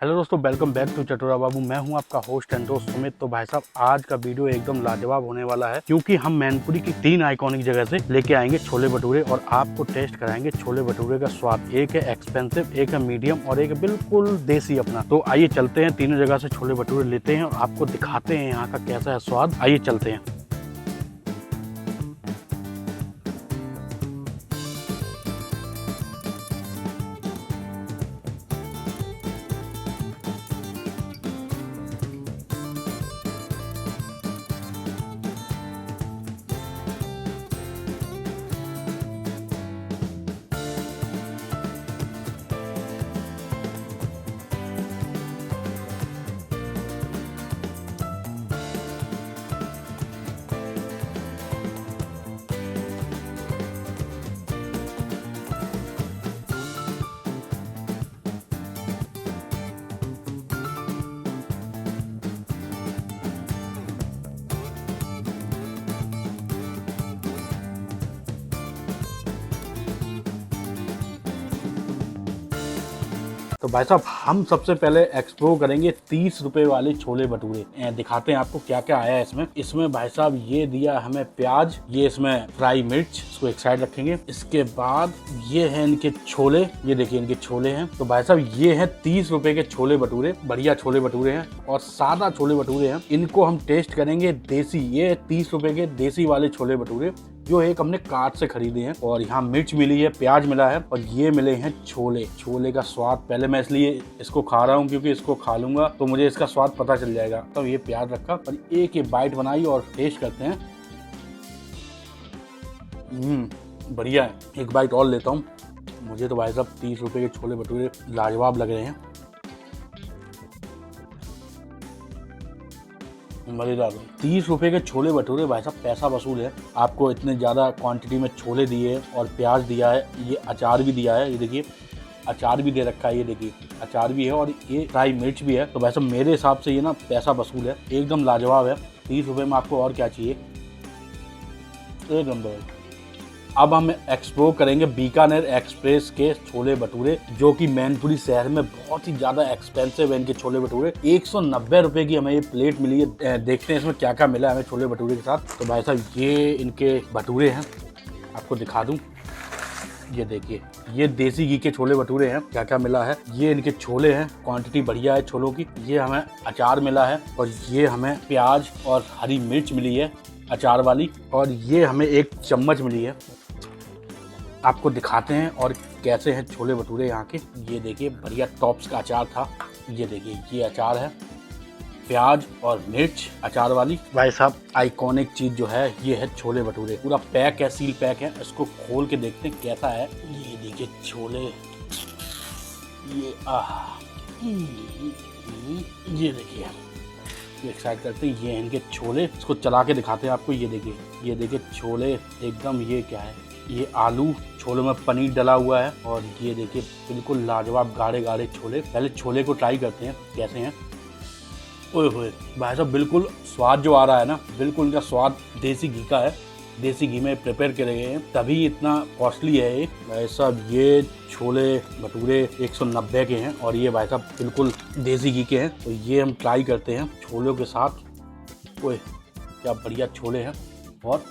Hello दोस्तों, welcome back to चटोरा बाबू। मैं हूं आपका होस्ट एंड दोस्त सुमित। तो भाई साहब, आज का वीडियो एकदम लाजवाब होने वाला है क्योंकि हम मैनपुरी की 3 आइकॉनिक जगह से लेके आएंगे छोले भटूरे और आपको टेस्ट कराएंगे छोले भटूरे का स्वाद। एक है एक्सपेंसिव, एक है मीडियम और एक है बिल्कुल देसी अपना। तो आइए चलते हैं, तीनों जगह से छोले भटूरे लेते हैं और आपको दिखाते हैं यहाँ का कैसा है स्वाद। आइए चलते हैं। तो भाई साहब, हम सबसे पहले एक्सप्लोर करेंगे 30 रुपए वाले छोले भटूरे। दिखाते हैं आपको क्या क्या आया है इसमें। इसमें भाई साहब ये दिया हमें प्याज, ये इसमें फ्राई मिर्च, इसको एक साइड रखेंगे। इसके बाद ये है इनके छोले, ये देखिए इनके छोले हैं। तो भाई साहब ये है 30 रुपए के छोले भटूरे, बढ़िया छोले भटूरे हैं और सादा छोले भटूरे हैं। इनको हम टेस्ट करेंगे देसी। ये 30 रुपए के देसी वाले छोले भटूरे जो एक हमने कार्ट से खरीदे हैं। और यहाँ मिर्च मिली है, प्याज मिला है और ये मिले हैं छोले। छोले का स्वाद पहले मैं इसलिए इसको खा रहा हूँ क्योंकि इसको खा लूंगा तो मुझे इसका स्वाद पता चल जाएगा। तो ये प्याज रखा और एक बाइट बनाई और टेस्ट करते हैं। बढ़िया है, एक बाइट और लेता हूँ। मुझे तो भाई साहब 30 रुपए के छोले भटूरे लाजवाब लग रहे हैं, मजेदार। 30 रुपए के छोले भटूरे भाई साहब पैसा वसूल है। आपको इतने ज़्यादा क्वांटिटी में छोले दिए और प्याज दिया है, ये अचार भी दिया है, ये देखिए अचार भी दे रखा है, ये देखिए अचार भी है और ये फ्राई मिर्च भी है। तो भाई साहब मेरे हिसाब से ये ना पैसा वसूल है, एकदम लाजवाब है। 30 रुपए में आपको और क्या चाहिए, एक नंबर। अब हम एक्सप्लोर करेंगे बीकानेर एक्सप्रेस के छोले भटूरे जो कि मैनपुरी शहर में बहुत ही ज्यादा एक्सपेंसिव है। इनके छोले भटूरे 190 रुपए की हमें ये प्लेट मिली है। देखते हैं इसमें क्या क्या मिला है हमें छोले भटूरे के साथ। तो भाई साहब ये इनके भटूरे हैं, आपको दिखा दूं, ये देखिए ये देसी घी के छोले भटूरे हैं। क्या क्या मिला है, ये इनके छोले हैं, क्वांटिटी बढ़िया है छोलों की। ये हमें अचार मिला है और ये हमें प्याज और हरी मिर्च मिली है अचार वाली, और ये हमें एक चम्मच मिली है। आपको दिखाते हैं और कैसे हैं छोले भटूरे यहाँ के। ये देखिए बढ़िया टॉप्स का अचार था, ये देखिए ये अचार है, प्याज और मिर्च अचार वाली। भाई साहब आइकॉनिक चीज जो है ये है छोले भटूरे, पूरा पैक है, सील पैक है। इसको खोल के देखते हैं कैसा है। ये देखिए छोले, ये ये देखिए एक साइड करते हैं। ये इनके छोले, इसको चला के दिखाते हैं आपको। ये देखिए छोले एकदम, ये क्या है, ये आलू, छोले में पनीर डला हुआ है और ये देखिए बिल्कुल लाजवाब गाढ़े गाढ़े छोले। पहले छोले को ट्राई करते हैं कैसे हैं। ओए होए भाई साहब, बिल्कुल स्वाद जो आ रहा है ना, बिल्कुल इनका स्वाद देसी घी का है। देसी घी में प्रिपेयर करे गए हैं तभी इतना कॉस्टली है ये। भाई साहब ये छोले भटूरे 190 के हैं और ये भाई साहब बिल्कुल देसी घी के हैं। तो ये हम ट्राई करते हैं छोलों के साथ। ओए क्या बढ़िया छोले हैं, और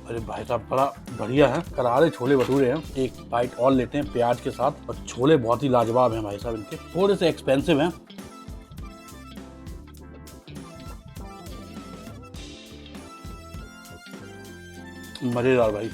अरे भाई साहब बड़ा बढ़िया है, करारे छोले भटूरे हैं। एक बाइट और लेते हैं प्याज के साथ। और छोले बहुत ही लाजवाब हैं भाई साहब, इनके थोड़े से एक्सपेंसिव हैं। मजेदार भाई।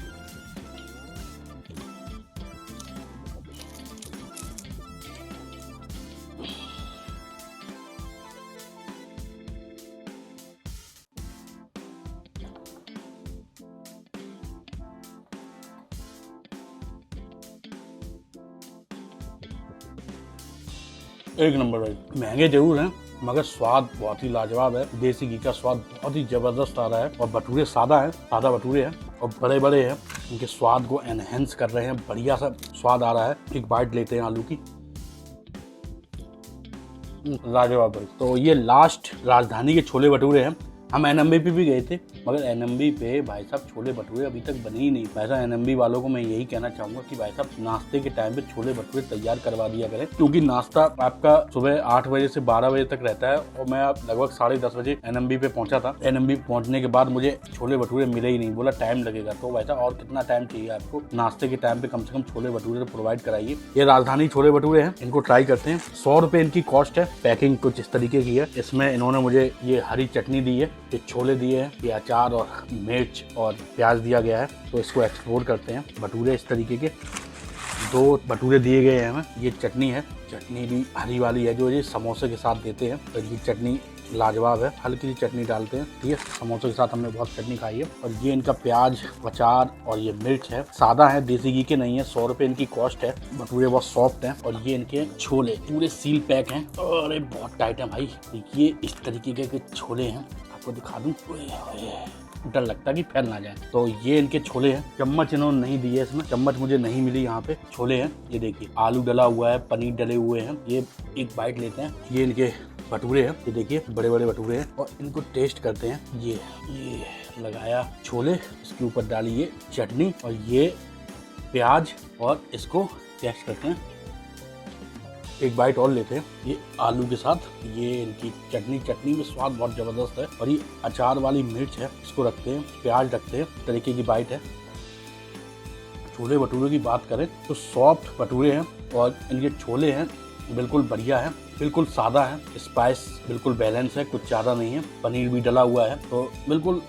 एक नंबर भाई, महंगे जरूर हैं मगर स्वाद बहुत ही लाजवाब है। देसी घी का स्वाद बहुत ही जबरदस्त आ रहा है और भटूरे सादा है, सादा भटूरे हैं और बड़े बड़े हैं, इनके स्वाद को एनहेंस कर रहे हैं। बढ़िया सा स्वाद आ रहा है। एक बाइट लेते हैं आलू की, लाजवाब भाई। तो ये लास्ट राजधानी के छोले भटूरे हैं हम एनएमबी पे भी गए थे, मगर एनएमबी पे भाई साहब छोले भटूरे अभी तक बने ही नहीं। भाई साहब एनएमबी वालों को मैं यही कहना चाहूँगा कि भाई साहब नाश्ते के टाइम पे छोले भटूरे तैयार करवा दिया करें, क्योंकि नाश्ता आपका सुबह 8 बजे से 12 बजे तक रहता है और मैं लगभग 10:30 बजे एनएमबी पे पहुंचा था। एनएमबी पहुंचने के बाद मुझे छोले भटूरे मिले ही नहीं, बोला टाइम लगेगा। तो भाई साहब और कितना टाइम चाहिए आपको, नाश्ते के टाइम पे कम से कम छोले भटूरे प्रोवाइड कराइए। ये राजधानी छोले भटूरे हैं, इनको ट्राई करते हैं। 100 रुपए इनकी कॉस्ट है। पैकिंग कुछ इस तरीके की है। इसमें इन्होंने मुझे ये हरी चटनी दी है, ये छोले दिए हैं, ये अचार और मिर्च और प्याज दिया गया है। तो इसको एक्सप्लोर करते हैं। भटूरे इस तरीके के 2 भटूरे दिए गए हैं हमें। ये चटनी है, चटनी भी हरी वाली है जो ये समोसे के साथ देते हैं। तो ये चटनी लाजवाब है, हल्की सी चटनी डालते हैं। ठीक है, समोसे के साथ हमने बहुत चटनी खाई है। और ये इनका प्याज, अचार और ये मिर्च है, सादा है, देसी घी के नहीं है। 100 रुपए इनकी कॉस्ट है। भटूरे बहुत सॉफ्ट हैं। और ये इनके छोले पूरे सील पैक हैं। अरे बहुत टाइट है भाई। ये इस तरीके के छोले हैं, आपको दिखा दूं, डर लगता है कि फैल ना जाए। तो ये इनके छोले हैं। चम्मच इन्होंने नहीं दी है, इसमें चम्मच मुझे नहीं मिली। यहाँ पे छोले हैं, ये देखिए आलू डला हुआ है, पनीर डले हुए हैं। ये एक बाइट लेते हैं। ये इनके भटूरे हैं, ये देखिए बड़े बड़े भटूरे हैं। और इनको टेस्ट करते हैं। ये लगाया छोले, इसके ऊपर डाली ये चटनी और ये प्याज, और इसको टेस्ट करते हैं। एक बाइट और लेते हैं ये आलू के साथ। ये इनकी चटनी में स्वाद बहुत जबरदस्त है। और ये अचार वाली मिर्च है, इसको रखते हैं, प्याज रखते हैं, तरीके की बाइट है। छोले भटूरे की बात करें तो सॉफ्ट भटूरे हैं और इनके छोले हैं बिल्कुल बढ़िया है, बिल्कुल सादा है, स्पाइस बिल्कुल बैलेंस है, कुछ ज़्यादा नहीं है, पनीर भी डला हुआ है। तो बिल्कुल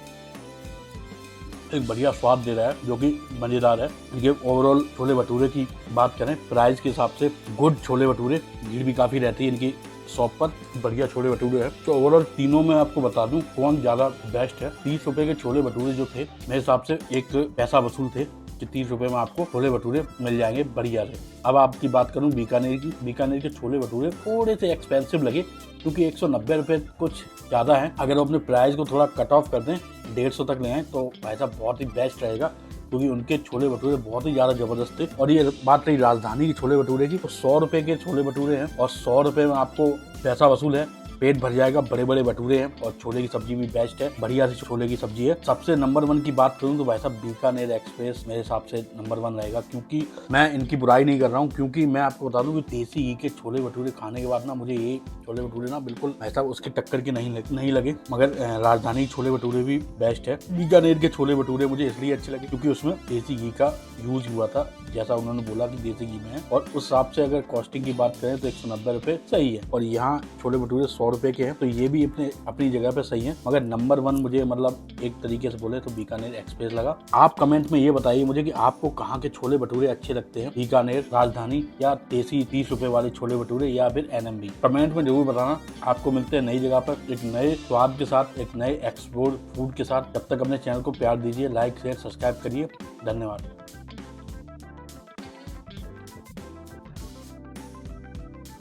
एक बढ़िया स्वाद दे रहा है जो कि मज़ेदार है। ये ओवरऑल छोले भटूरे की बात करें प्राइस के हिसाब से गुड छोले भटूरे, भीड़ भी काफ़ी रहती है इनकी शॉप पर, बढ़िया छोले भटूरे है। तो ओवरऑल तीनों में आपको बता दूं कौन ज़्यादा बेस्ट है। 30 रुपए के छोले भटूरे जो थे मेरे हिसाब से एक पैसा वसूल थे कि 30 रुपए में आपको छोले भटूरे मिल जाएंगे बढ़िया से। अब आपकी बात करूं बीकानेर की, बीकानेर के छोले भटूरे थोड़े से एक्सपेंसिव लगे क्योंकि 190 रुपये कुछ ज़्यादा है। अगर वो अपने प्राइस को थोड़ा कट ऑफ कर दें, 150 तक ले आएँ तो भाई साहब बहुत ही बेस्ट रहेगा, क्योंकि उनके छोले भटूरे बहुत ही ज़्यादा ज़बरदस्त थे। और ये बात रही राजधानी की छोले भटूरे की, तो 100 रुपये के छोले भटूरे हैं और 100 रुपये में आपको पैसा वसूल है, पेट भर जाएगा। बड़े बड़े भटूरे हैं और छोले की सब्जी भी बेस्ट है, बढ़िया सी छोले की सब्जी है। सबसे नंबर 1 की बात करूं तो भाई साहब बीकानेर एक्सप्रेस मेरे हिसाब से नंबर 1 रहेगा, क्योंकि मैं इनकी बुराई नहीं कर रहा हूं, क्योंकि मैं आपको बता दूं कि देसी घी के छोले भटूरे खाने के बाद ना मुझे ये छोले भटूरे ना बिल्कुल भाई साहब उसके टक्कर के नहीं लगे। मगर राजधानी छोले भटूरे भी बेस्ट है। बीकानेर के छोले भटूरे मुझे इसलिए अच्छे लगे क्योंकि उसमें देसी घी का यूज हुआ था, जैसा उन्होंने बोला कि देसी घी में है। और उस हिसाब से अगर कॉस्टिंग की बात करें तो 190 रुपये सही है। और यहाँ छोले भटूरे 100 रुपये के हैं, तो ये भी अपनी जगह पे सही है। मगर नंबर 1 मुझे मतलब एक तरीके से बोले तो बीकानेर एक्सप्रेस लगा। आप कमेंट में ये बताइए मुझे कि आपको कहाँ के छोले भटूरे अच्छे लगते हैं, बीकानेर, राजधानी या देसी 30 रुपये वाले छोले भटूरे या फिर एनएमबी। कमेंट में जरूर बताना। आपको मिलते हैं नई जगह पर एक नए स्वाद के साथ, एक नए एक्सप्लोर फूड के साथ। तब तक अपने चैनल को प्यार दीजिए, लाइक शेयर सब्सक्राइब करिए। धन्यवाद।